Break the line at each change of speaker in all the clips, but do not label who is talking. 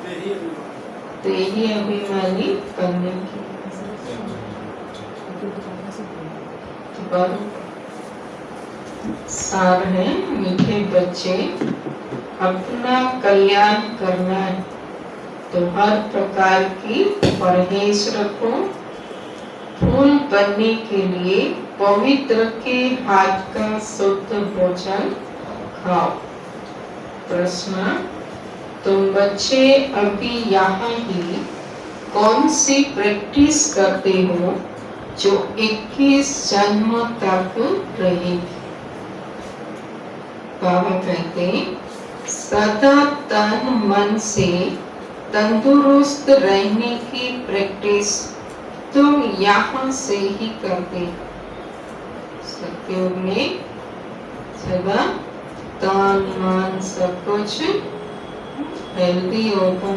तेही अभिमानी करने की सार है। मीठे बच्चे, अपना कल्याण करना है तो हर प्रकार की परहेज रखो। फूल बनने के लिए पवित्र के हाथ का शुद्ध भोजन खाओ। प्रश्न, तुम बच्चे अभी यहाँ ही कौन सी प्रैक्टिस करते हो जो 21 जन्म तक रहेगी? बाबा कहते, सदा तन मन से तंदुरुस्त रहने की प्रैक्टिस तुम यहाँ से ही करते। सत्युग में सदा तन मन सब कुछ हेल्दी होगा।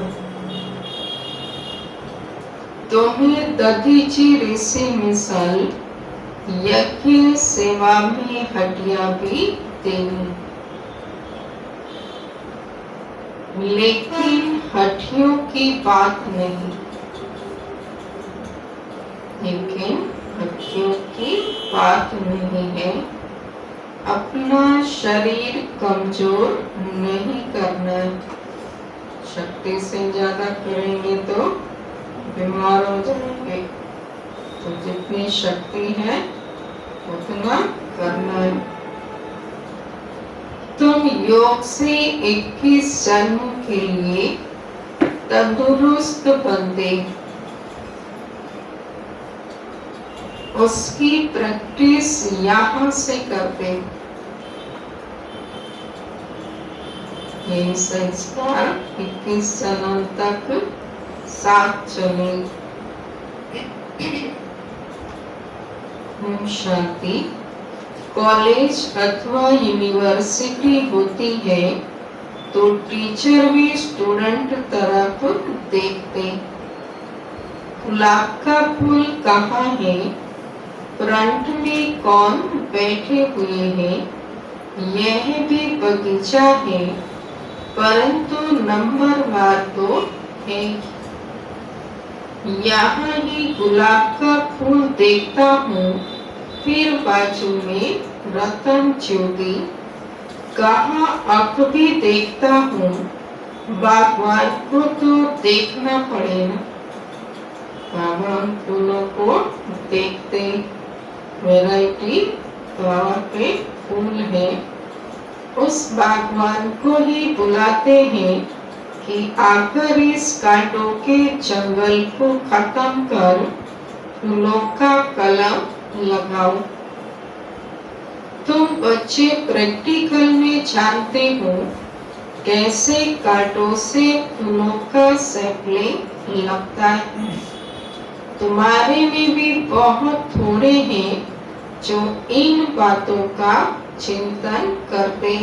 तुम्हें दधीची ऋषि मिसाल यज्ञ सेवा में हड्डियां भी देनी, लेकिन हड्डियों की बात नहीं। लेकिन हड्डियों की बात नहीं है। अपना शरीर कमजोर नहीं करना। शक्ति से ज्यादा करेंगे तो बीमार हो जाएंगे। तो जितनी शक्ति है उतना करना है। तुम योग से 21 जन्म के लिए तंदुरुस्त बनते, उसकी प्रैक्टिस यहाँ से करते। ये संस्कार 21 जन्म तक साथ चले। शांति। कॉलेज अथवा यूनिवर्सिटी होती है तो टीचर भी स्टूडेंट तरफ देखते। गुलाब का फूल कहाँ है, फ्रंट में कौन बैठे हुए हैं, यह भी बगीचा है, परंतु नंबरवार तो है। यहाँ ही गुलाब का फूल देखता हूँ, फिर बाजू में रतन ज्योति, कहाँ अब भी देखता हूँ, बागवान को तो देखना पड़ेगा। बागवान फूलों को देखते, वैरायटी के फूल है, उस बागवान को ही बुलाते हैं कि आकर इस कांटों के जंगल को खत्म कर फूलों का कलम लगाओ। तुम बच्चे प्रैक्टिकल में जानते हो कैसे कांटों से फूलों का सैंपलिंग लगता है। तुम्हारे में भी बहुत थोड़े हैं जो इन बातों का चिंतन करते।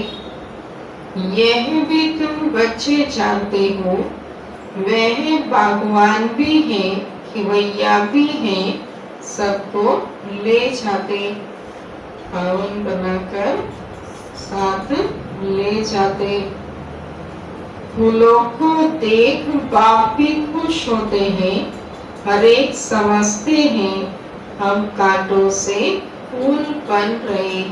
यह भी तुम बच्चे जानते हो, वह बागवान भी हैं, खिवैया भी हैं, सबको ले जाते, पावन बनाकर साथ ले जाते। फूलों को देख बाप भी खुश होते हैं, हर एक समझते हैं हम कांटों से फूल बन रहे।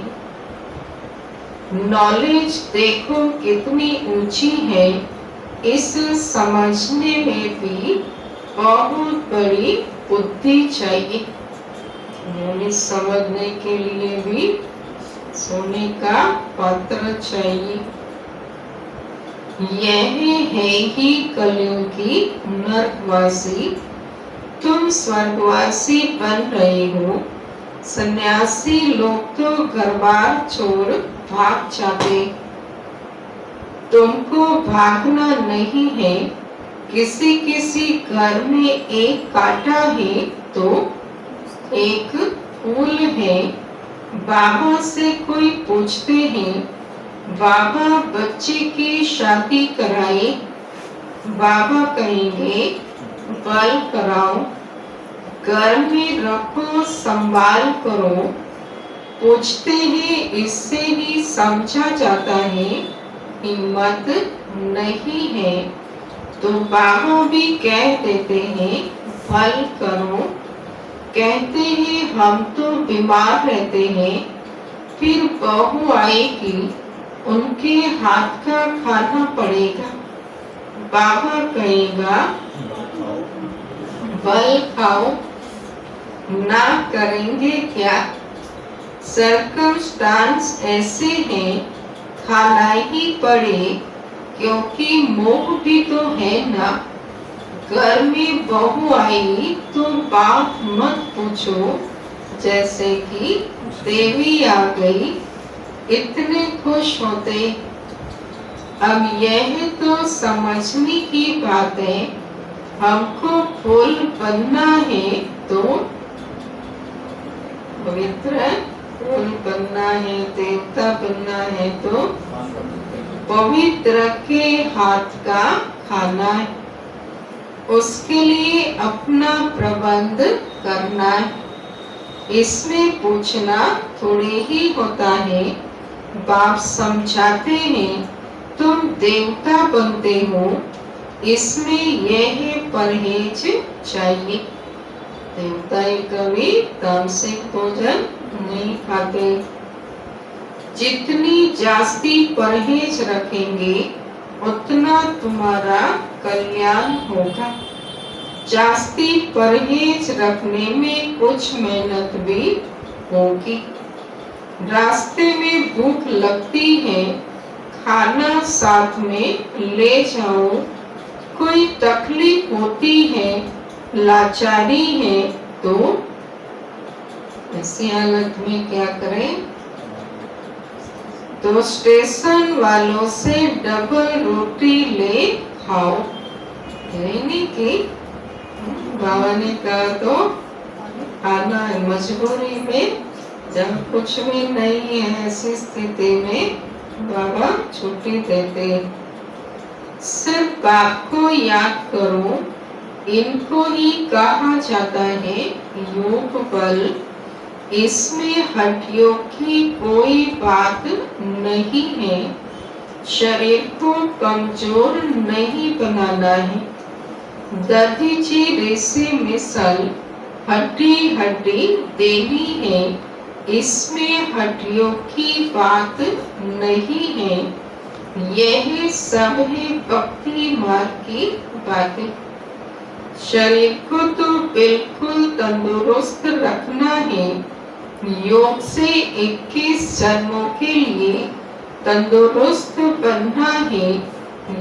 नॉलेज देखो कितनी ऊंची है, इस समझने में भी बहुत बड़ी बुद्धि चाहिए। नॉलेज समझने के लिए भी सोने का पात्र चाहिए। यह है ही कलियुगी नरकवासी, तुम स्वर्गवासी बन रहे हो। सन्यासी लोग तो घर बार छोड़ भाग जाते, तुमको भागना नहीं है। किसी किसी घर में एक कांटा है तो एक फूल है। बाबा से कोई पूछते हैं, बाबा बच्चे की शादी कराए, बाबा कहेंगे बल कराओ, घर में रखो, संभाल करो। पूछते हैं, इससे ही समझा जाता है हिम्मत नहीं है। तो बाबा भी कह देते हैं फल करो। कहते हैं हम तो बीमार रहते हैं, फिर बहू आएगी, उनके हाथ का खाना पड़ेगा। बाबा कहेगा फल खाओ, ना करेंगे क्या? सर्कमस्टांस ऐसे हैं, खाना ही पड़े, क्योंकि मोह भी तो है ना। घर में बहू आई तो बात मत पूछो, जैसे कि देवी आ गई, इतने खुश होते। अब यह तो समझने की बात है, हमको फूल बनना है तो पवित्र फूल बनना है, देवता बनना है तो पवित्र के हाथ का खाना है, उसके लिए अपना प्रबंध करना है। इसमें पूछना थोड़ी ही होता है। बाप समझाते हैं तुम देवता बनते हो, इसमें यह परहेज चाहिए। देवता कभी तामसिक भोजन नहीं खाते। जितनी जास्ती परहेज रखेंगे उतना तुम्हारा कल्याण होगा। जास्ती परहेज रखने में कुछ मेहनत भी होगी। रास्ते में भूख लगती है, खाना साथ में ले जाओ। कोई तकलीफ होती है, लाचारी है, तो ऐसी हालत में क्या करें? तो स्टेशन वालों से डबल रोटी ले खाओ। नहीं कि बाबा ने कहा तो खाना है, मजबूरी में जब कुछ भी नहीं है ऐसी स्थिति में बाबा छुट्टी देते। सिर्फ बाप को याद करो, इनको ही कहा जाता है योग बल। इसमें हड्डियों की कोई बात नहीं है। शरीर को कमजोर नहीं बनाना है। दधीची रेसे मिसल हड्डी हड्डी देनी है, इसमें हड्डियों की बात नहीं है। यह सब है भक्ति मार्ग की बातें। शरीर को तो बिल्कुल तंदुरुस्त रखना है। योग से 21 जन्मों के लिए तंदुरुस्त बनना है।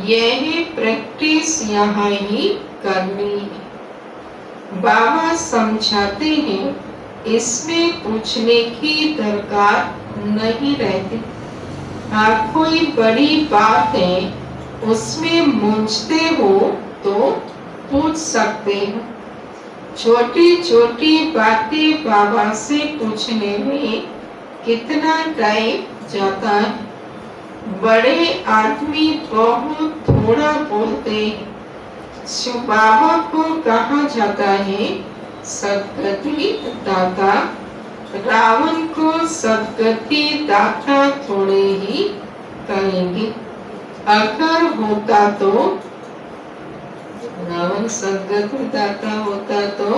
यह प्रैक्टिस यहाँ ही करनी है। बाबा समझाते हैं इसमें पूछने की दरकार नहीं रहती। हाँ, कोई बड़ी बात है उसमें मूंझते हो तो पूछ सकते हो। छोटी छोटी बातें बाबा से पूछने में कितना टाइम जाता है। बड़े आदमी बहुत थोड़ा बोलते हैं। बाबा को कहा जाता है सद्गति दाता। रावण को सद्गति दाता थोड़े ही कहेंगे। अगर होता तो रावण सद्गति दाता होता तो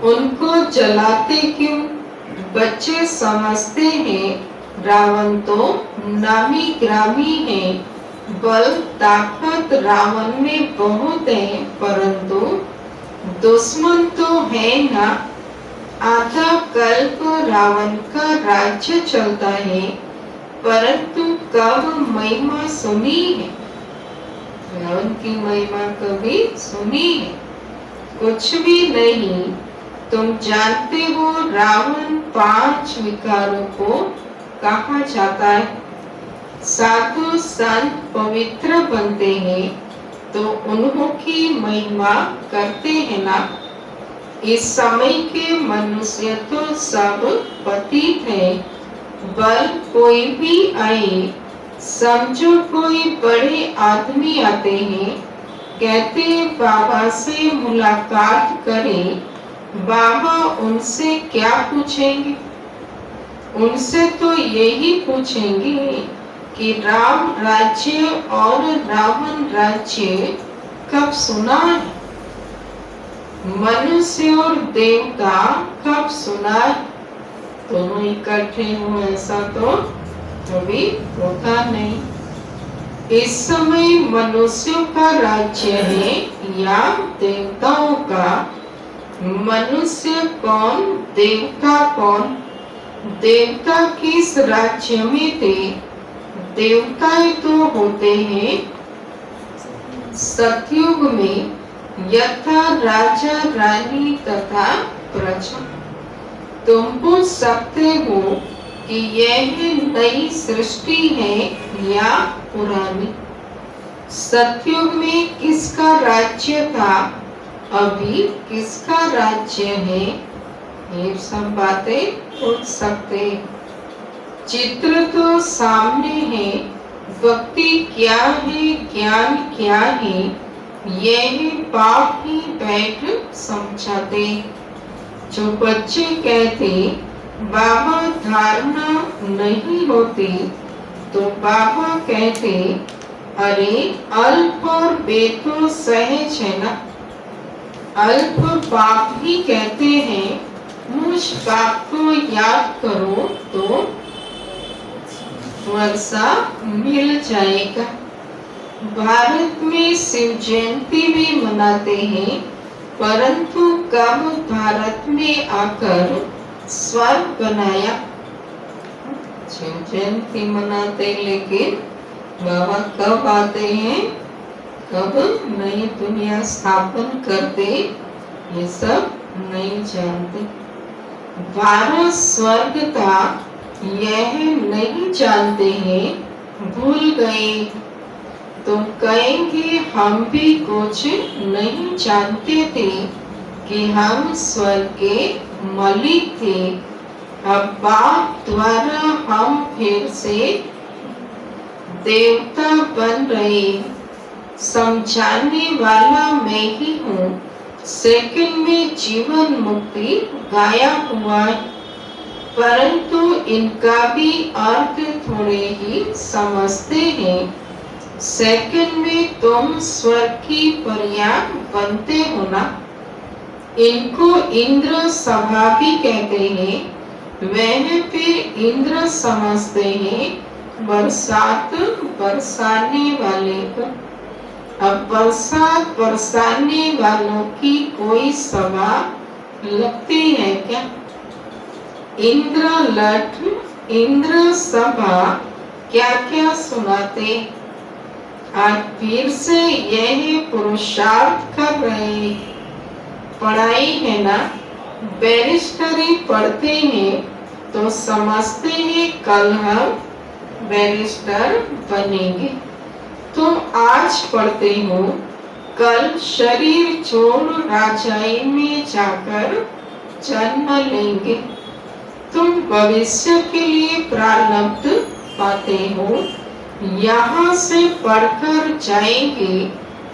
उनको जलाते क्यों? बच्चे समझते हैं रावण तो नामी ग्रामी है, बल ताकत रावण में बहुत है, परंतु दुश्मन तो है ना। आधा कल्प रावण का राज्य चलता है, परंतु कब महिमा सुनी है? रावण की महिमा कभी सुनी है? कुछ भी नहीं। तुम जानते हो रावण 5 विकारों को कहा जाता है। साधु संत पवित्र बनते हैं तो उन्हों की महिमा करते हैं ना। इस समय के मनुष्य तो सब पतित है। बल कोई भी आए, समझो कोई बड़े आदमी आते हैं, कहते बाबा से मुलाकात करें। बाबा उनसे क्या पूछेंगे? उनसे तो यही पूछेंगे कि राम राज्य और रावण राज्य कब सुना है? मनुष्य और देवता कब सुना है? दोनों इकट्ठे हो ऐसा तो कभी होता नहीं। इस समय मनुष्यों का राज्य है या देवताओं का? मनुष्य कौन, देवता कौन? देवता किस राज्य में थे? देवताएं तो होते हैं सतयुग में, यथा राजा रानी तथा प्रजा। तुम पूछ सकते हो कि यह नई सृष्टि है या पुरानी? सतयुग में किसका राज्य था, अभी किसका राज्य है? ये सब बातें पूछ सकते। चित्र तो सामने है, भक्ति क्या है, ज्ञान क्या है, यह बाप ही बैठ समझाते। जो बच्चे कहते बाबा धारणा नहीं होती, तो बाबा कहते अरे अल्प और बे तो सहज है ना। अल्प बाप ही कहते हैं, मुझ बाप को याद करो तो वर्षा मिल जाएगा। भारत में शिव जयंती भी मनाते हैं, परंतु कब भारत में आकर स्वर्ग बनाया? शिव जयंती मनाते, लेकिन बाबा कब आते हैं, कब नई दुनिया स्थापन करते, ये सब नहीं जानते। 12 स्वर्ग था, यह नहीं जानते हैं, भूल गए। तुम कहेंगे हम भी कुछ नहीं जानते थे कि हम स्वर्ग के मालिक थे। अब बाप द्वारा हम फिर से देवता बन रहे। समझाने वाला मैं ही हूँ। सेकंड में जीवन मुक्ति गाया हुआ, परंतु इनका भी अर्थ थोड़े ही समझते हैं। सेकंड में तुम स्वर्ग की परियां बनते हो ना। इनको इंद्र सभा भी कहते हैं। वह फिर इंद्र समझते हैं बरसात बरसाने वाले को। अब बरसात बरसाने वालों की कोई सभा लगती है क्या? इंद्र लठ, इंद्र सभा क्या क्या सुनाते। आज फिर से यही पुरुषार्थ कर रहे। पढ़ाई है ना, बैरिस्टरी पढ़ते हैं तो समझते हैं कल हम बैरिस्टर बनेंगे। तुम आज पढ़ते हो, कल शरीर छोड़ राजाई में जाकर जन्म लेंगे। तुम भविष्य के लिए प्रारब्ध पाते हो, यहाँ से पढ़कर जाएंगे,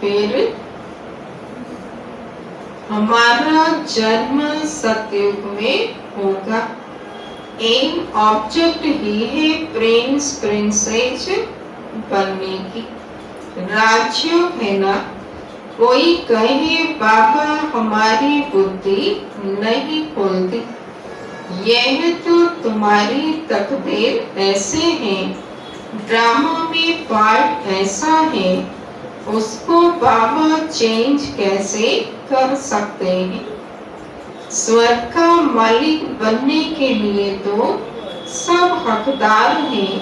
फिर हमारा जन्म सतयुग में होगा। एम ऑब्जेक्ट ही है प्रिंस प्रिंसेस बनने की। राजयोग है ना। कोई कहे बाबा हमारी बुद्धि नहीं खोलती, यह तो तुम्हारी तकदीर ऐसे है। ड्रामा में पार्ट ऐसा है, उसको बाबा चेंज कैसे कर सकते हैं? स्वर्ग का मालिक बनने के लिए तो सब हकदार हैं,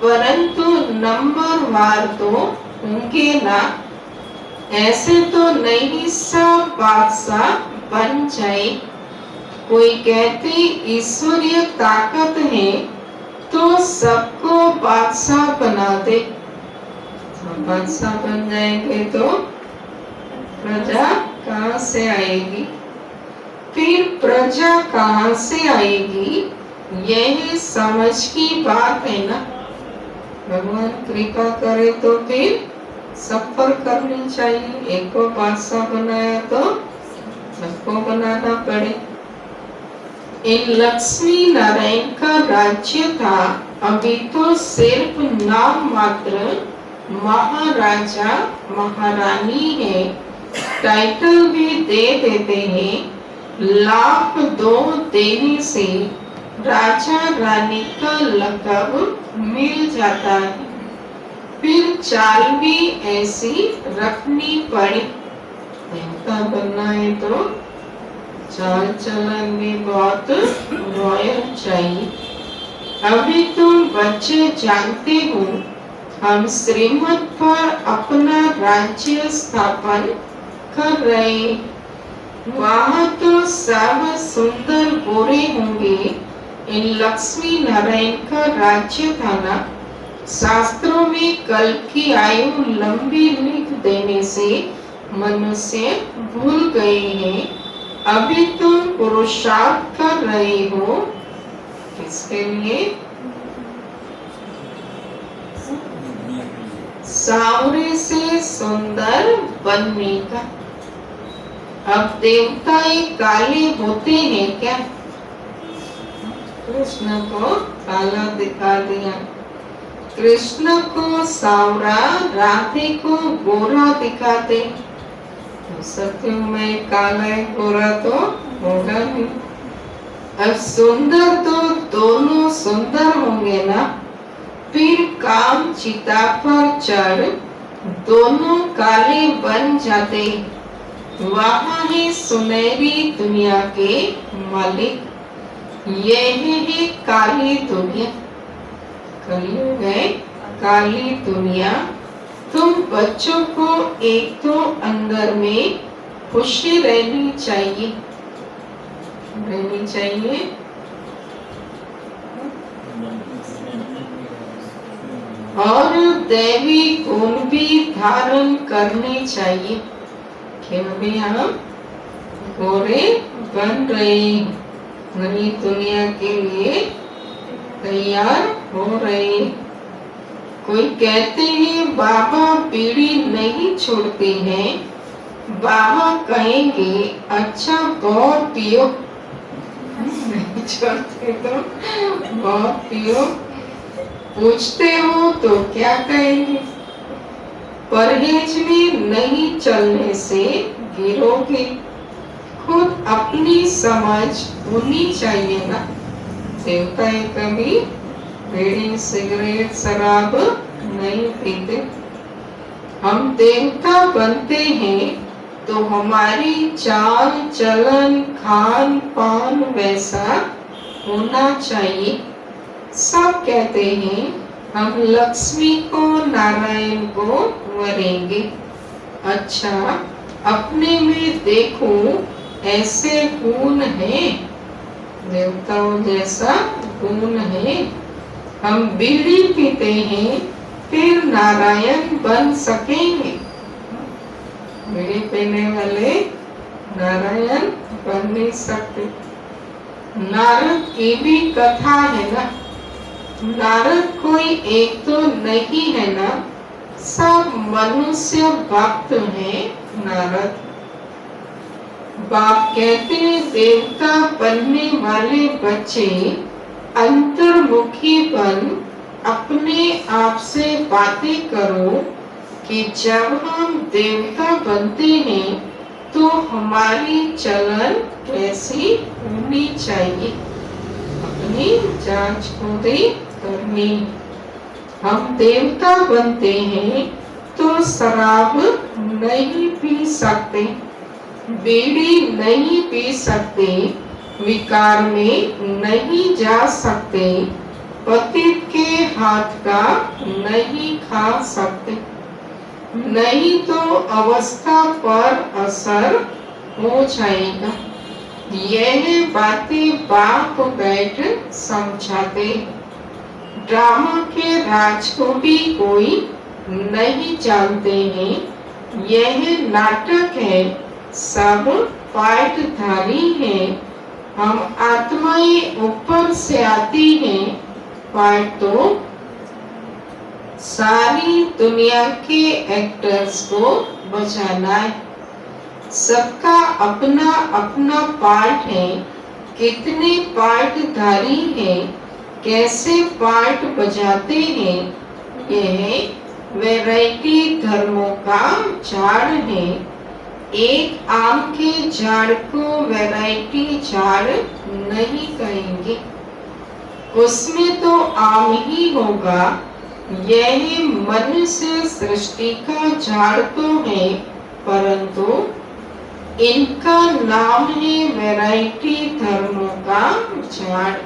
परंतु नंबर वार तो होंगे ना। ऐसे तो नहीं सब बादशाह बन जाए। कोई कहते ईश्वरीय ताकत है तो सबको बादशाह बना दे। बादशाह बन जाएंगे तो प्रजा कहाँ से आएगी? फिर प्रजा कहाँ से आएगी? यह समझ की बात है ना। भगवान कृपा करे तो फिर सफर करनी चाहिए। एक को बादशाह बनाया तो सबको बनाना पड़े। इन लक्ष्मी नारायण का राज्य था, अभी तो सिर्फ नाम मात्र महाराजा महारानी है, टाइटल भी दे देते हैं। लाख दो देने से राजा रानी का लक़ब मिल जाता है। फिर चाल भी ऐसी रखनी पड़ी। देवता बनना है तो चाल चलन भी बहुत रॉयल चाहिए। अभी तुम बच्चे जानते हो, हम श्रीमत पर अपना राज्य स्थापन कर रहे। वहाँ तो सब सुंदर गोरे होंगे। इन लक्ष्मी नारायण का राज्य था ना। शास्त्रों में कल की आयु लंबी लिख देने से मनुष्य भूल गए हैं। अभी तुम पुरुषार्थ कर रहे हो, किसके लिए? सांवरे से सुंदर बनने का। अब देवता एक काले होते हैं क्या? कृष्ण को काला दिखा दिया, कृष्ण को सांवरा, राधे को गोरा दिखाते। तो सत्य में काला गोरा तो होगा नहीं। अब सुंदर तो दोनों सुंदर होंगे ना। फिर काम चिता पर चढ़ दोनों काले बन जाते। वहाँ है सुनहरी दुनिया के मालिक। यह है काली दुनिया। कलयुग है काली दुनिया। तुम बच्चों को एक तो अंदर में खुशी रहनी चाहिए, और दैवी गुण भी धारण करने चाहिए। क्योंकि हम गोरे बन रहे हैं, नई दुनिया के लिए तैयार हो रहे। कोई कहते हैं बाबा बीड़ी नहीं छोड़ते हैं। बाबा कहेंगे अच्छा बहुत पियो, नहीं छोड़ते तो बहुत पियो। पूछते हो तो क्या कहेंगे? परहेज में नहीं चलने से गिरोगे। खुद अपनी समझ होनी चाहिए ना। देवता कभी बीड़ी सिगरेट शराब नहीं पीते। हम देवता बनते हैं तो हमारी चाल चलन खान पान वैसा होना चाहिए। सब कहते हैं हम लक्ष्मी को नारायण को वरेंगे। अच्छा अपने में देखो ऐसे गुण है, देवताओं जैसा गुण है। हम बीड़ी पीते हैं फिर नारायण बन सकेंगे। बीड़ी पीने वाले नारायण बन नहीं सकते। नारद की भी कथा है ना। नारद कोई एक तो नहीं है ना, सब मनुष्य भक्त हैं नारद। बाप कहते देवता बनने वाले बच्चे अंतर्मुखी बन अपने आप से बातें करो कि जब हम देवता बनते हैं तो हमारी चलन कैसी होनी चाहिए। अपनी जांच खुद ही करनी। हम देवता बनते हैं तो शराब नहीं पी सकते, बीड़ी नहीं पी सकते, विकार में नहीं जा सकते, पतित के हाथ का नहीं खा सकते, नहीं तो अवस्था पर असर हो जाएगा। यह बातें बाप बैठ समझाते। ड्रामा के राज को भी कोई नहीं जानते हैं। यह नाटक है, सब पाठधारी हैं। हम आत्माएं ऊपर से आती हैं, पाठ तो सारी दुनिया के एक्टर्स को बचाना है। सबका अपना अपना पार्ट है। कितने पार्टधारी हैं, कैसे पार्ट बजाते हैं, यह वैरायटी धर्मों का झाड़ है। एक आम के झाड़ को वैरायटी झाड़ नहीं कहेंगे, उसमें तो आम ही होगा। यह मनुष्य सृष्टि का झाड़ तो है, परंतु इनका नाम है वैरायटी धर्मों का झाड़।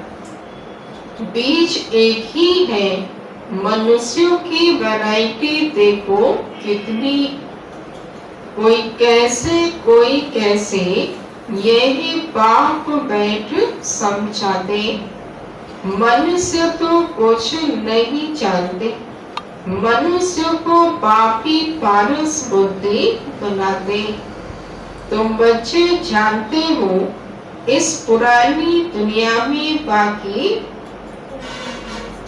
बीज एक ही है, मनुष्यों की वैरायटी देखो कितनी, कोई कैसे कोई कैसे, यही पाप बैठ समझाते। मनुष्य तो कुछ नहीं जानते, मनुष्य को पापी पारस बुद्धि बनाते। तुम बच्चे जानते हो, इस पुरानी दुनिया में बाकी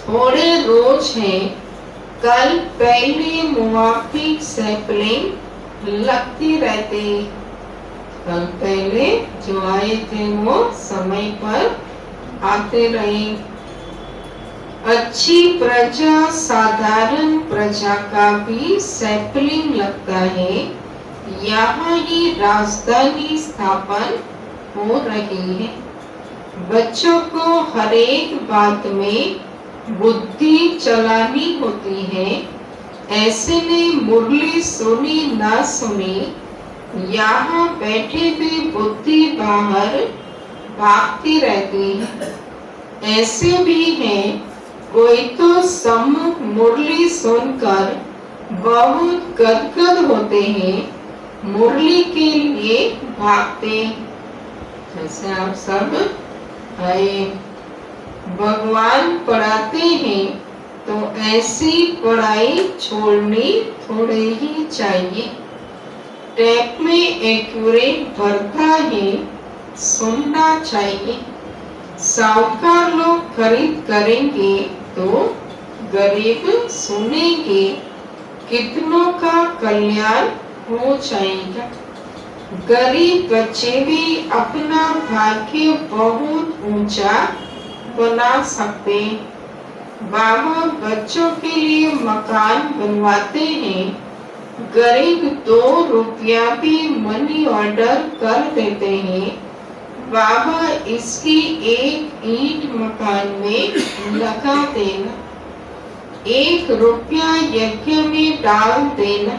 थोड़े रोज हैं। कल पहले मुआफिक सैपलिंग लगती रहती, कल पहले जो आए थे वो समय पर आते रहे। अच्छी प्रजा साधारण प्रजा का भी सैपलिंग लगता है। यहाँ ही राजधानी स्थापन हो रही है। बच्चों को हर एक बात में बुद्धि चलानी होती है। ऐसे ने मुरली सुनी ना सुनी, यहाँ बैठे भी बुद्धि बाहर भागती रहती है। ऐसे भी हैं, कोई तो सम्मुख मुरली सुनकर बहुत गदगद होते हैं, मुरली के लिए भागते। जैसे आप सब आए, भगवान पढ़ाते हैं तो ऐसी पढ़ाई छोड़नी थोड़े ही चाहिए। टैप में एक्यूरेट भरता है, सुनना चाहिए। साहूकार लोग खरीद करेंगे तो गरीब सुनेंगे, कितनों का कल्याण हो जाएगा। गरीब बच्चे भी अपना भाग्य बहुत ऊंचा बना सकते। बाबा बच्चों के लिए मकान बनवाते हैं, गरीब 2 रुपया भी मनी ऑर्डर कर देते हैं। बाबा इसकी एक ईंट मकान में लगा देना, 1 रुपया यज्ञ में डाल देना,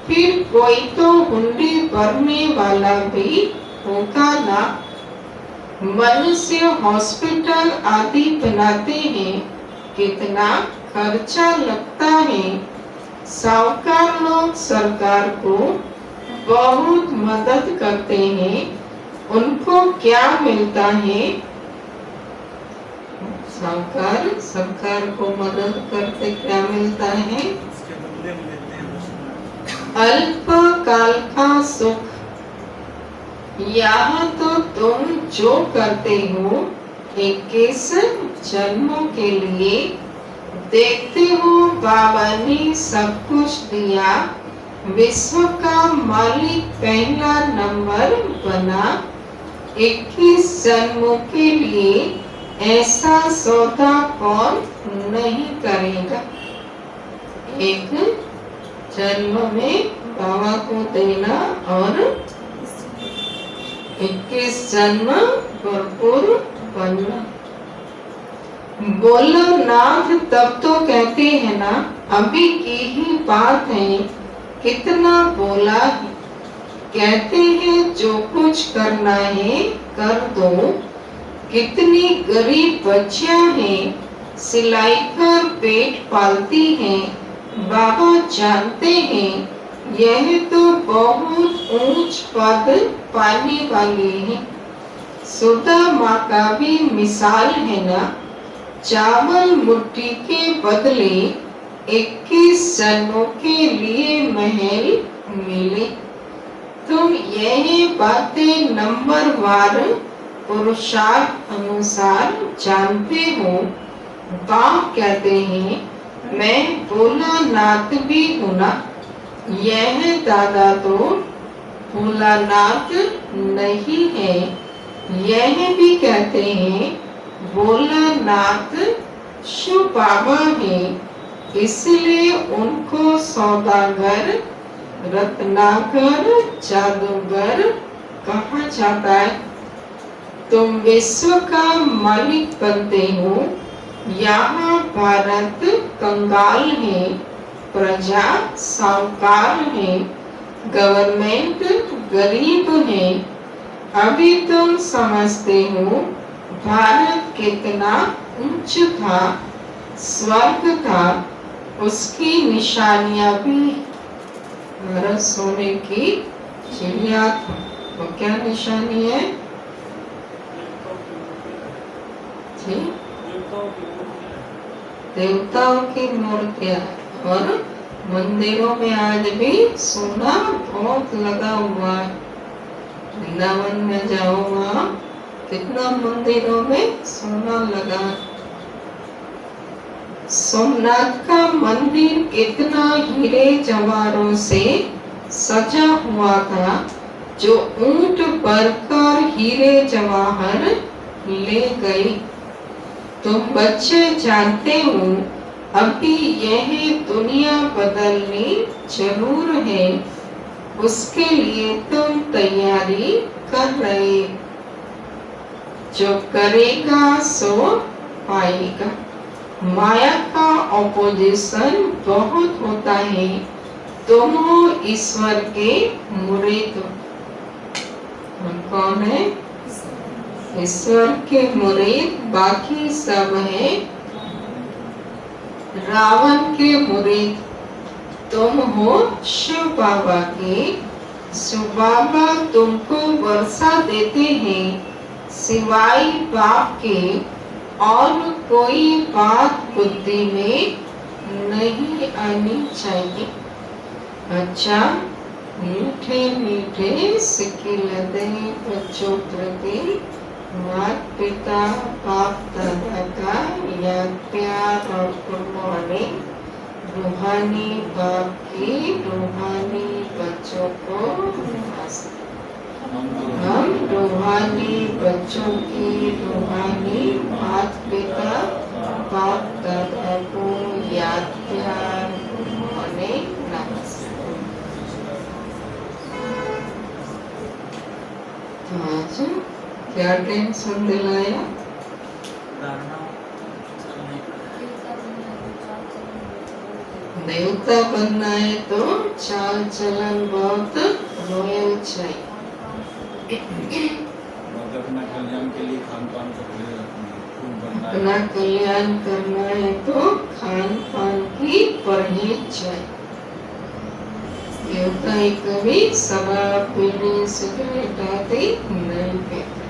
फिर कोई तो हुंडी भरने वाला भी होगा ना। मनुष्य हॉस्पिटल आदि बनाते हैं, कितना खर्चा लगता है। साहूकार लोग सरकार को बहुत मदद करते हैं, उनको क्या मिलता है? साहूकार सरकार को मदद करते क्या मिलता है? अल्प काल का सुख। यहाँ तो तुम जो करते हो 21 जन्मों के लिए देखते हो, बाबा ने सब कुछ दिया, विश्व का मालिक पहला नंबर बना। 21 जन्मों के लिए ऐसा सौदा कौन नहीं करेगा। एक जन्म में बाबा को देना और 21 जन्म भरपूर बनना। बोलो नाथ तब तो कहते हैं ना, अभी की ही बात है, कितना बोला है। कहते हैं जो कुछ करना है कर दो। कितनी गरीब बच्चियां हैं, सिलाई कर पेट पालती हैं। बाबा जानते हैं यह तो बहुत ऊंच पद पाने वाली है। सुधा माँ का भी मिसाल है ना, चावल मुट्ठी के बदले 21 जन्मों के लिए महल मिले। तुम यही बातें नंबरवार पुरुषार्थ अनुसार जानते हो। बाप कहते हैं मैं भोलानाथ भी हूँ ना। यह दादा तो भोलानाथ नहीं है। यह भी कहते हैं बोला नाथ शिव बाबा है, इसलिए उनको सौदागर, रत्नाकर, जादूगर कहा जाता है। तुम विश्व का मालिक बनते हो। यहाँ भारत कंगाल है, प्रजा साहूकार है, गवर्नमेंट गरीब है। अभी तुम समझते हो भारत कितना उच्च था, स्वर्ग था, उसकी निशानियां भी। भारत सोने की चिड़िया था। वो क्या निशानी है? देवताओं की मूर्तियां। और मंदिरों में आज भी सोना बहुत लगा हुआ है। वृंदावन में जाओ, वहाँ कितना मंदिरों में सोना लगा। सोमनाथ का मंदिर कितना हीरे जवाहरों से सजा हुआ था, जो ऊंट भरकर हीरे जवाहर ले गई। तुम बच्चे जानते हो अभी यह दुनिया बदलनी जरूर है, उसके लिए तुम तैयारी कर रहे। जो करेगा सो पाएगा। माया का ऑपोजिशन बहुत होता है। तुम हो ईश्वर के मुरीद। कौन है? ईश्वर के मुरीद। बाकी सब है रावण के मुरीद। तुम हो शिव बाबा के। शिव बाबा तुमको वर्षा देते हैं, सिवाय पाप के और कोई बात बुद्धि में नहीं आनी चाहिए। अच्छा, मीठे मीठे सिक्के लदे बच्चों प्रति माता पिता बाप दादा का याद प्यार और कुर्बानी। रूहानी बाप की रूहानी बच्चों को नमस्ते। हम रूहानी बच्चों की रूहानी माता पिता बाप दादा को याद प्यार कुर्बानी नमस्ते। आज क्या टेंशन दिलाया? देवता बनना है तो चाल चलन बहुत रॉयल चाहिए।
अपना कल्याण के लिए खान पान
अपना कल्याण करना है तो खान पान की परहेज चाहिए। देवता कभी शराब पीने सिगरेट आदि नहीं पीते।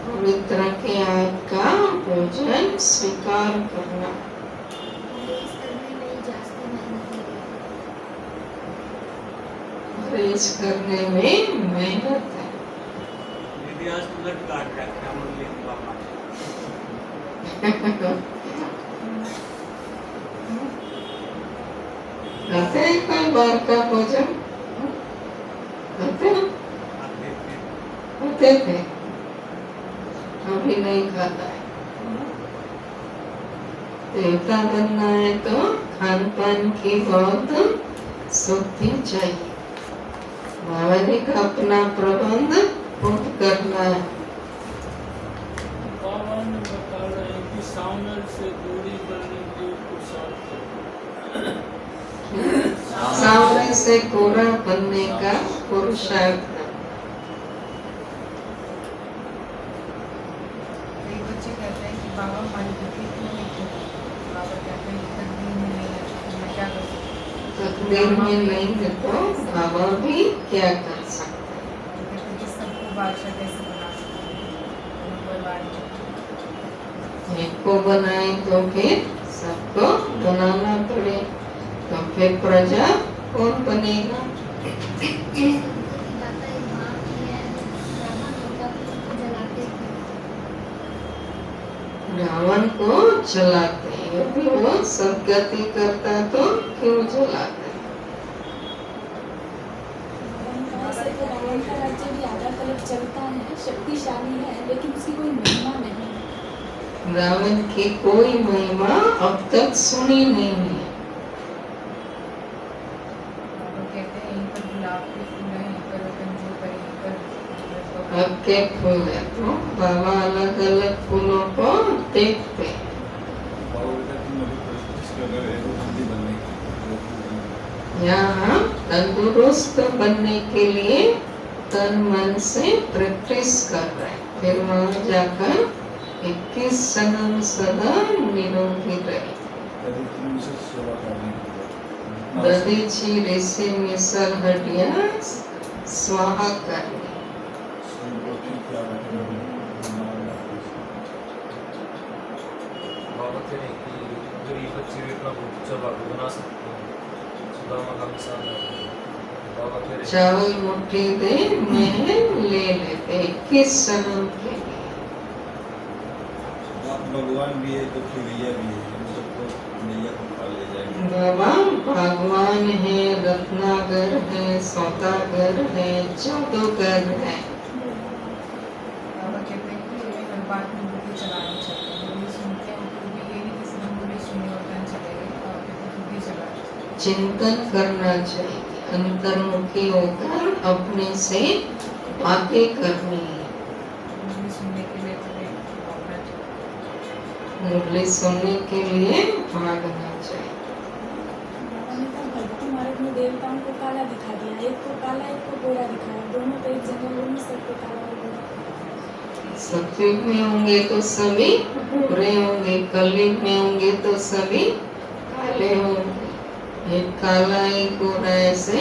पवित्र के हाथ का भोजन स्वीकार करना। परहेज करने में मेहनत है। खाते हैं कोई बार का भोजन? खाते थे, अभी नहीं खाता है। देवता बनना है तो खान पान की बहुत शुद्धि चाहिए। बाबा जी का अपना प्रबंध खुद करना है।
बाबा ने बता रहे हैं कि सावनर से दूरी बनने की
सावरे से कोरा बनने का पुरुषार्थ।
बच्चे कहते हैं कि बाबा हमारी तकलीफ क्यों नहीं होती? बाबा कहते हैं कि तकलीफ में नहीं है तो मैं क्या कर सकता हूँ?
तकदीर में नहीं है तो बाबा भी क्या कर सकते हैं?
कहते हैं कि सबको बादशाह कैसे बना सकते हैं? कोई बात नहीं।
एक को बनाए तो फिर सबको बनाना पड़े, तो फिर प्रजा कौन बनेगा? रावण को जलाते हैं, यदि वो सदगति करता तो क्यों जलाते?
रावण का राज्य भी आजाद अलग अलग चलता है, शक्तिशाली है, लेकिन उसकी कोई महिमा नहीं है।
रावण की कोई महिमा अब तक सुनी नहीं है।
बाबा कहते हैं यहीं पर गुलाब के फूल है, यहीं पर कंजू पर, यहीं पर
अब के फूल है तो बाबा अलग अलग फूलों को देखते हैं।
बाबा बेटा तुम अभी प्रैक्टिस कर रहे हो जल्दी बनने की।
यहाँ तंदुरुस्त बनने के लिए तन मन से प्रैक्टिस कर रहे हैं, फिर वहाँ जाकर 21 जन्म सदा निरोगी रहे।
कभी तुम इसे सेवा करने की
दधीची ऋषि मिसर हड्डियाँ स्वाहा करनी।
बाबा कह रहे हैं कि गरीब बच्चे भी अपना भूख चबा के बना सकते हैं। सुदामा का मिसाल है। बाबा कह रहे हैं
चावल मुट्ठी दे मैं ले लेते 21 जन्म के लिए।
आप भगवान भी है तो फिर भैया भी है, हम सबको नैया को खा ले जाएंगे।
बाबा भगवान है, रत्नागर है, सौदागर है, जादूगर है।
बाबा कहते हैं कि हमें हर बात में बुद्धि चलानी चाहिए। बुद्धि सुनते हैं फिर भी ये नहीं कि सिर्फ बुद्धि सुनी और कान चले गए, और बुद्धि चलानी चाहिए।
चिंतन करना चाहिए, अंतर्मुखी होकर अपने से बातें करनी है।
बुद्धि सुनने के लिए तुम्हें भागना चाहिए।
मुरली सुनने के लिए भागना चाहिए।
बाबा ने कहा भक्ति मार्ग में देवताओं को काला दिखा दिया, एक को काला एक को गोरा दिखाया, दोनों तो एक जगह वो नहीं सबको काला और गोरा।
सतयुग में होंगे तो सभी गोरे होंगे, कलयुग में होंगे तो सभी काले होंगे। एक काला एक गोरा ऐसे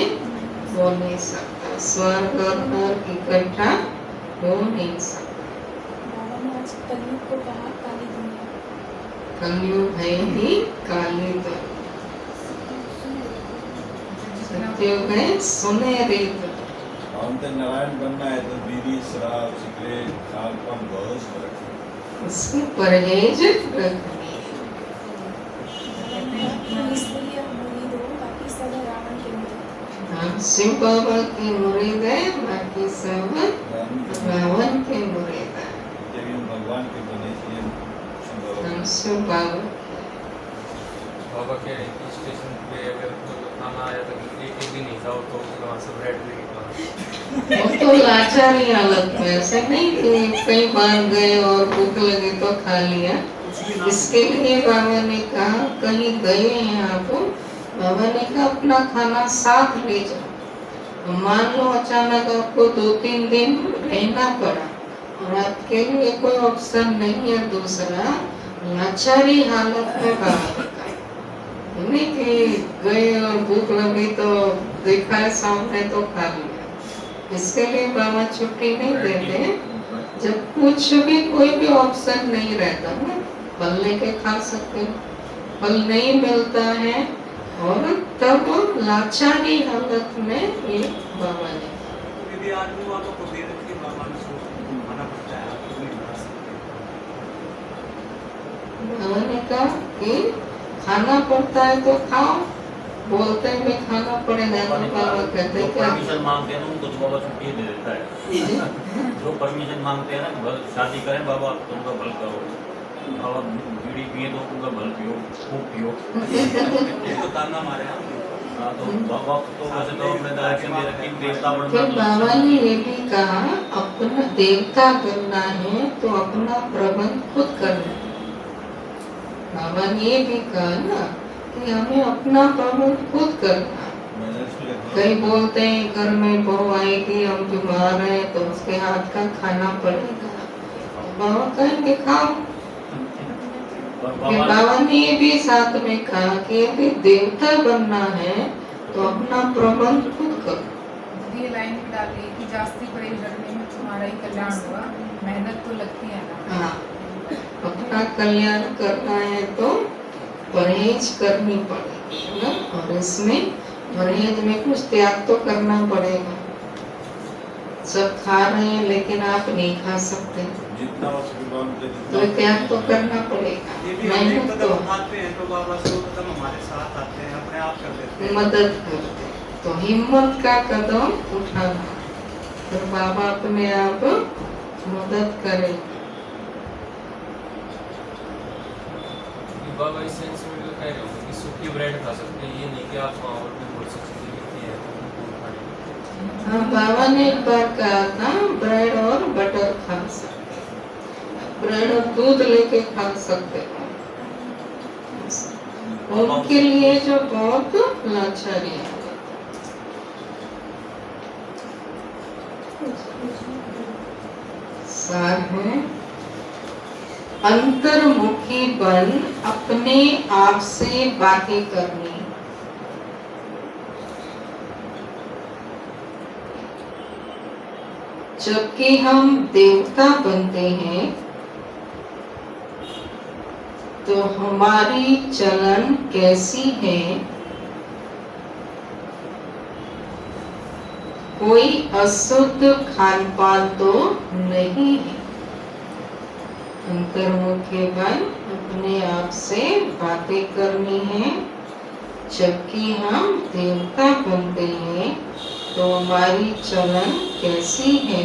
हो नहीं सकता, स्वर्ग और नरक इकट्ठा हो नहीं सकता।
बाबा ने आज कलयुग को कहा काली दुनिया।
कलयुग है ही काली दुनिया, सतयुग है सुनहरी दुनिया।
हम तो नारायण बनना है तो बीड़ी शराब सिगरेट खानपान बहुत फर्क है।
उसकी परहेज रखनी है।
बाबा ने कहा कि ईश्वरीय मुरीद हो, बाकी सब है रावण के मुरीद।
हम शिव बाबा के मुरीद है, बाकी सब रावण के मुरीद है।
जब हम भगवान के बने थे
हम शिव बाबा
बाबा कह रहे हैं कि स्टेशन पे अगर खाना आया तो एक भी नहीं जाओ तो वहाँ से ब्रेड भी
वो तो लाचारी हालत में, ऐसे नहीं कि कई बार गए और भूख लगी तो खा लिया। इसके लिए बाबा ने कहा कहीं गए हैं आप, बाबा ने कहा अपना खाना साथ ले जाओ। मान लो अचानक आपको 2-3 दिन रहना पड़ा और आपके लिए कोई ऑप्शन नहीं है दूसरा, लाचारी हालत में बाबा नहीं कि गए और भूख लगी तो देखा है सामने तो खा लिया। इसके लिए बाबा छुट्टी नहीं देते। जब कुछ भी कोई भी ऑप्शन नहीं रहता ना, फल लेके खा सकते हो, फल नहीं मिलता है और तब लाचारी हालत में ये बाबा ने
यदि आदमी वालों को दे रखी बाबा ने सोच खाना पड़ता है, आप नहीं बना सकते।
बाबा ने कहा कि खाना पड़ता है तो खाओ, बोलते हैं मैं खाना पड़ेगा तो बाबा कहते
जो
क्या
परमिशन मांगते हैं ना उनको तो बाबा छुट्टी दे देता है। जो परमिशन मांगते हैं ना शादी करें बाबा तुमका भल करो, बाबा बीड़ी पिए तो उनका भल पियो, खूब पियो।
ये तो ताना मारे हम।
हाँ तो बाबा तो वैसे तो अपने डायरेक्शन दे रखी देवता
फिर
बनना।
बाबा ने ये भी कहा अपना देवता बनना है तो अपना प्रबंध खुद करना है। बाबा ने ये भी कहा ना कि हमें अपना प्रबंध खुद करना है। कई बोलते हैं घर में बहू आएगी हम बीमार हैं तो उसके हाथ का खाना पड़ेगा, बाबा कहेंगे खाओ।
और
फिर बाबा ने ये भी साथ में कहा कि यदि देवता बनना है तो अपना प्रबंध खुद करो।
ये लाइन भी डाली कि जास्ती परहेज रखने में तुम्हारा ही कल्याण होगा, मेहनत तो लगती है ना।
हाँ, अपना कल्याण करना है तो परहेज करनी पड़ेगी ना, और इसमें परहेज में कुछ त्याग तो करना पड़ेगा। सब खा रहे हैं लेकिन आप नहीं खा सकते
जितना हो सके भगवान के
तो त्याग तो करना पड़ेगा।
ये भी हम एक
मेहनत तो
कदम उठाते हैं तो बाबा सर्वप्रथम हमारे साथ आते हैं, अपने आप कर देते हैं।
मदद करते, तो हिम्मत का कदम उठाना। तो बाबा अपने आप मदद करे।
बाबा इस सेंस में जो कह रहे हो कि सूखी ब्रेड खा सकते हैं, ये नहीं कि आप वहाँ और भी बहुत सी चीजें मिलती हैं तो उनको खाने।
हाँ, बाबा ने एक बार कहा था ब्रेड और बटर खा सकते, ब्रेड और दूध लेके खा सकते हैं, उनके लिए जो बहुत लाचारी है। सार है अंतर्मुखी बन अपने आप से बातें करनी। जबकि हम देवता बनते हैं तो हमारी चलन कैसी है? कोई अशुद्ध खान पान तो नहीं है। अंतर्मुखी बन अपने आप से बातें करनी है। जबकि हम देवता बनते हैं तो हमारी चलन कैसी है?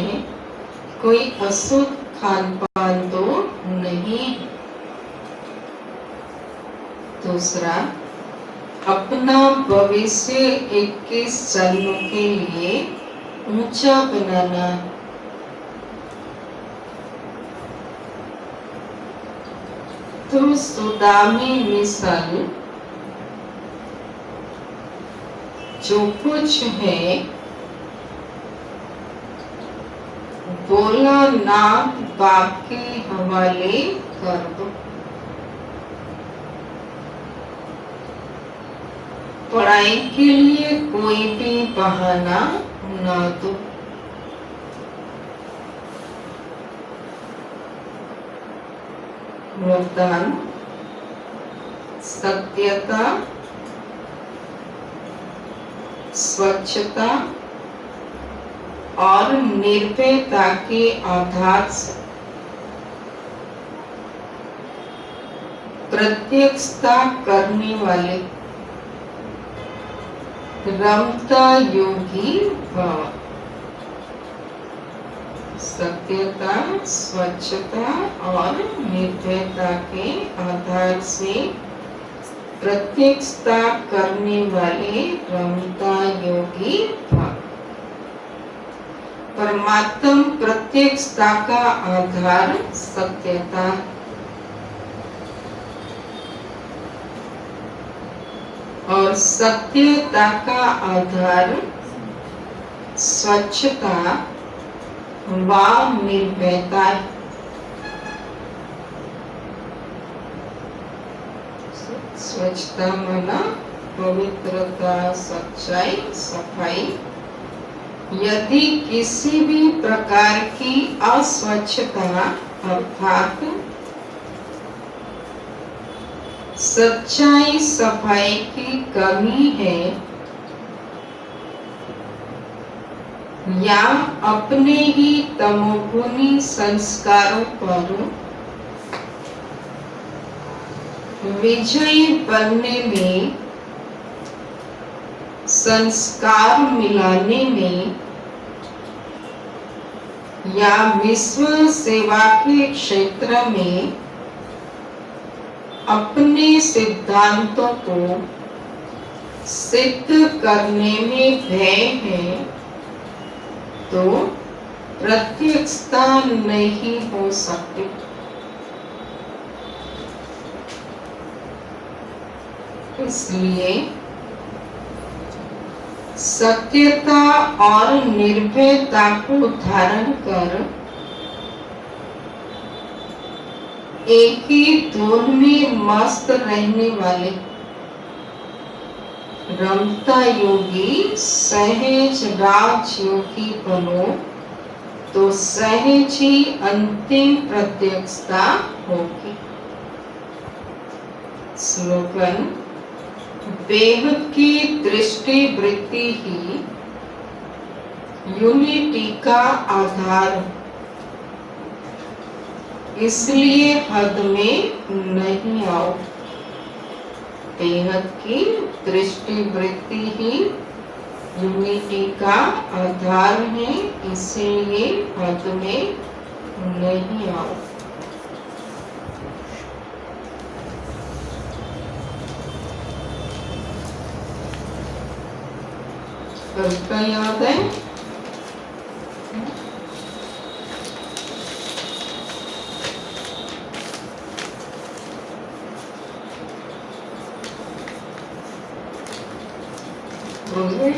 कोई अशुद्ध खान पान तो नहीं है। दूसरा, अपना भविष्य 21 जन्मों के लिए ऊंचा बनाना। तो सुदामी मिसल जो कुछ है बोला नाथ बाप के हवाले कर दो। पढ़ाई के लिए कोई भी बहाना ना दो। वरदान सत्यता, स्वच्छता और निर्भयता के आधार से प्रत्यक्षता करने वाले रमता योगी भव। सत्यता, स्वच्छता और निर्भयता के आधार से प्रत्यक्षता करने वाले रमता योगी भव। परमात्म प्रत्यक्षता का आधार सत्यता है। और सत्यता का आधार स्वच्छता व निर्भयता है। स्वच्छता माना पवित्रता, सच्चाई, सफाई। यदि किसी भी प्रकार की अस्वच्छता अर्थात सच्चाई, सफाई की कमी है या अपने ही तमोगुणी संस्कारों पर विजयी बनने में, संस्कार मिलाने में या विश्व सेवा के क्षेत्र में अपने सिद्धांतों को सिद्ध करने में भय है तो प्रत्यक्षता नहीं हो सकती। इसलिए सत्यता और निर्भयता को धारण कर एक ही धुन में मस्त रहने वाले रमता योगी सहज राज योगी बनो तो सहज ही अंतिम प्रत्यक्षता होगी। स्लोगन: बेहद की दृष्टि वृत्ति ही यूनिटी का आधार, इसलिए हद में नहीं आओ। बेहद की दृष्टि वृत्ति ही यूनिटी का आधार है, इसीलिए हद में नहीं आओ। सबका याद है? बोलिए।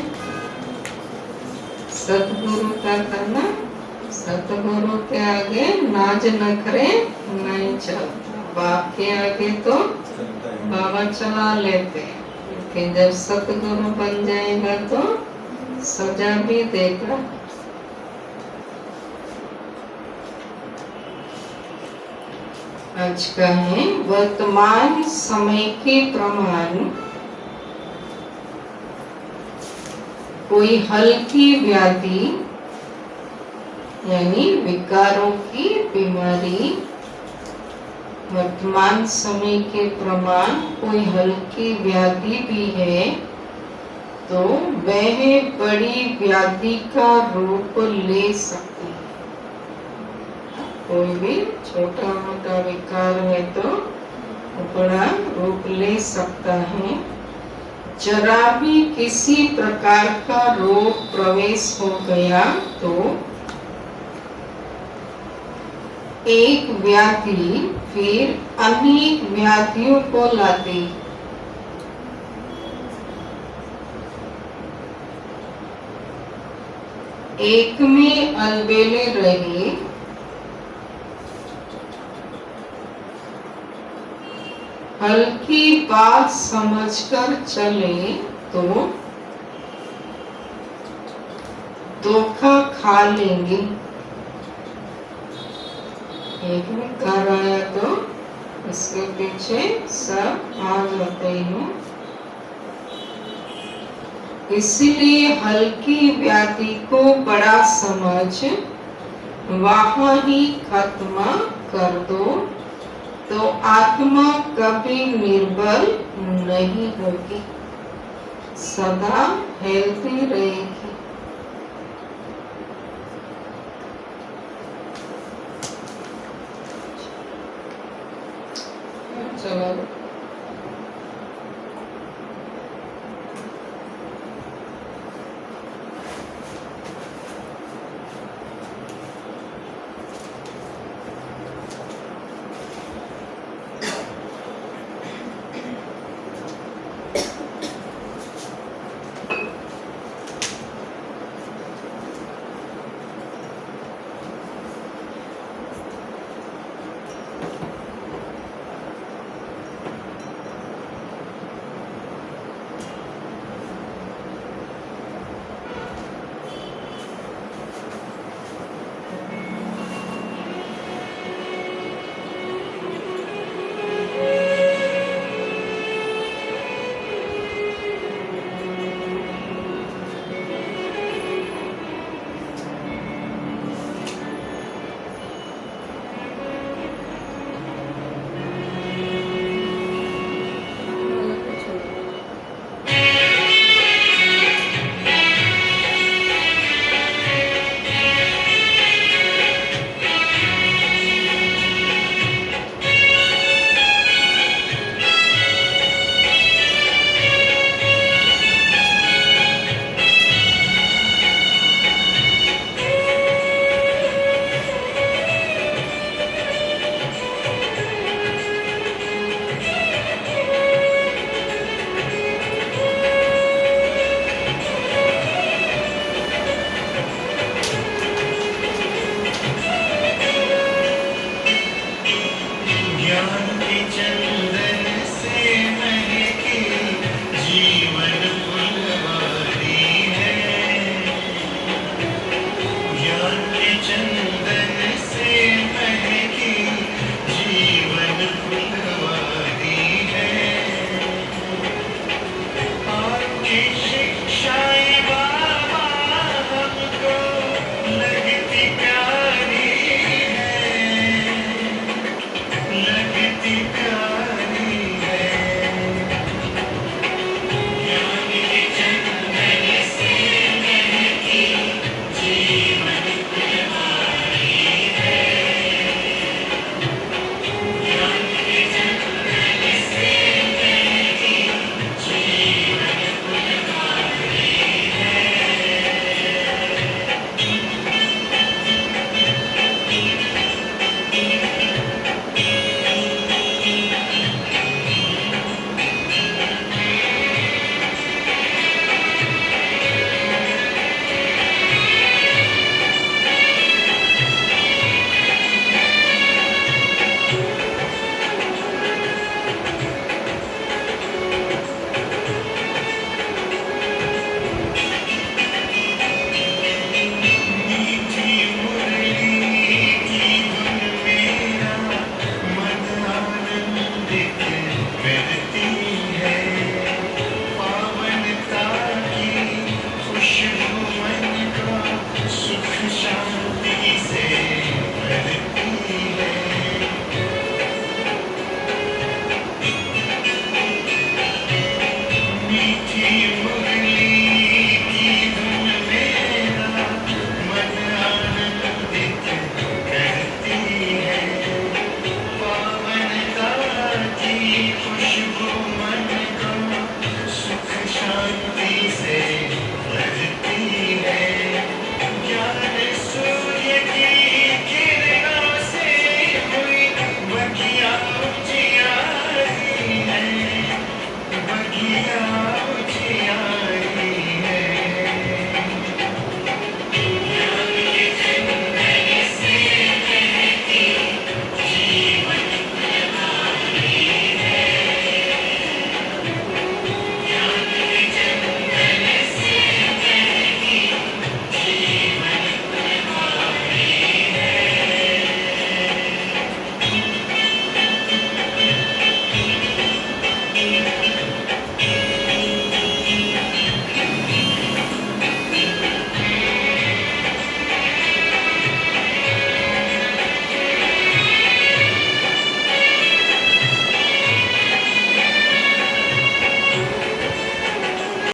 सतगुरु का करना, सतगुरु के आगे नाज नखरे नहीं चलता। बाप के आगे तो
चलता है।
बाबा चला लेते हैं, लेकिन जब सतगुरु बन जाएगा तो सजा भी देगा। आज का है वर्तमान समय के प्रमाण कोई हल्की व्याधि यानी विकारों की बीमारी, वर्तमान समय के प्रमाण कोई हल्की व्याधि भी है तो वह बड़ी व्याधि का रूप ले सकती है। कोई भी छोटा मोटा विकार है तो बड़ा रूप ले सकता है। जरा भी किसी प्रकार का रोग प्रवेश हो गया तो एक व्याधि फिर अनेक व्याधियों को लाती। एक में अलबेले रहे हल्की बात समझकर चले तो धोखा खा लेंगे। एक में कर आया तो इसके पीछे सब आ जाते हैं। इसलिए हल्की व्याधि को बड़ा समझ वहां ही खत्म कर दो तो आत्मा कभी निर्बल नहीं होगी, सदा हेल्थ